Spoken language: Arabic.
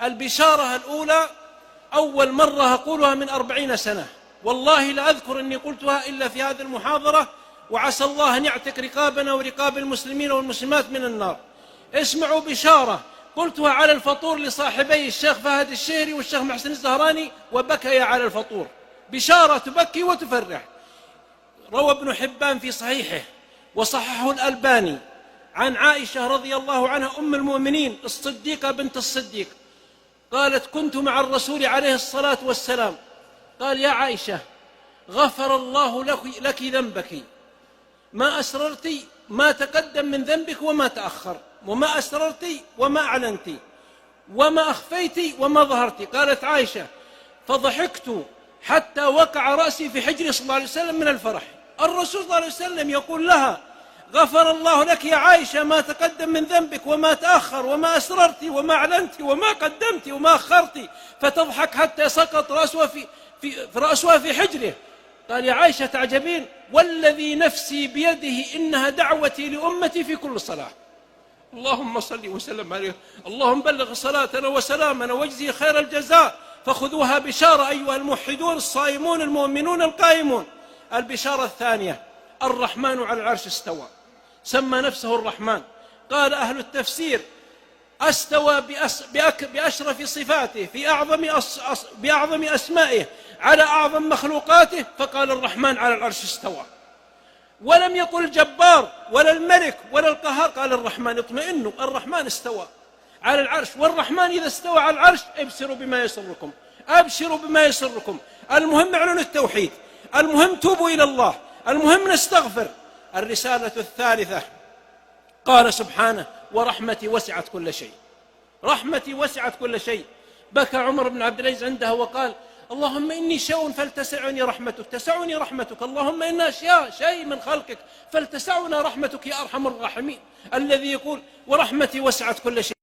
البشارة الأولى أول مرة أقولها من 40 سنة، والله لا أذكر أني قلتها إلا في هذه المحاضرة، وعسى الله أن يعتق رقابنا ورقاب المسلمين والمسلمات من النار. اسمعوا بشارة قلتها على الفطور لصاحبي الشيخ فهد الشهري والشيخ محسن الزهراني وبكيا على الفطور، بشارة تبكي وتفرح. روى ابن حبان في صحيحه وصححه الألباني عن عائشة رضي الله عنها أم المؤمنين الصديقة بنت الصديق، قالت: كنت مع الرسول عليه الصلاة والسلام، قال: يا عائشة، غفر الله لك ذنبك، ما أسررت ما تقدم من ذنبك وما تأخر، وما أسررت وما أعلنت، وما أخفيت وما ظهرت. قالت عائشة: فضحكت حتى وقع رأسي في حجر صلى الله عليه وسلم من الفرح. الرسول صلى الله عليه وسلم يقول لها: غفر الله لك يا عائشة ما تقدم من ذنبك وما تأخر، وما أسررت وما أعلنت وما قدمت وما أخرت، فتضحك حتى سقط رأسها في حجره. قال: يا عائشة تعجبين؟ والذي نفسي بيده إنها دعوتي لأمتي في كل صلاة. اللهم صل وسلم عليه، اللهم بلغ صلاتنا وسلامنا واجزي خير الجزاء. فخذوها بشارة أيها الموحدون الصائمون المؤمنون القائمون. البشارة الثانية: الرحمن على العرش استوى، سمى نفسه الرحمن. قال أهل التفسير: استوى بأشرف صفاته بأعظم أسمائه على أعظم مخلوقاته، فقال الرحمن على العرش استوى. ولم يقل الجبار ولا الملك ولا القهار، قال الرحمن. اطمئنوا، الرحمن استوى على العرش، والرحمن إذا استوى على العرش ابشروا بما يسركم، أبشروا بما يسركم. المهم اعلنوا التوحيد، المهم توبوا إلى الله، المهم نستغفر. الرسالة الثالثة: قال سبحانه: ورحمتي وسعت كل شيء. رحمتي وسعت كل شيء. بكى عمر بن عبد العزيز عندها وقال: اللهم إني شيء فلتسعني رحمتك، تسعني رحمتك، اللهم إنا شيء من خلقك فلتسعنا رحمتك يا أرحم الراحمين. الذي يقول: ورحمتي وسعت كل شيء.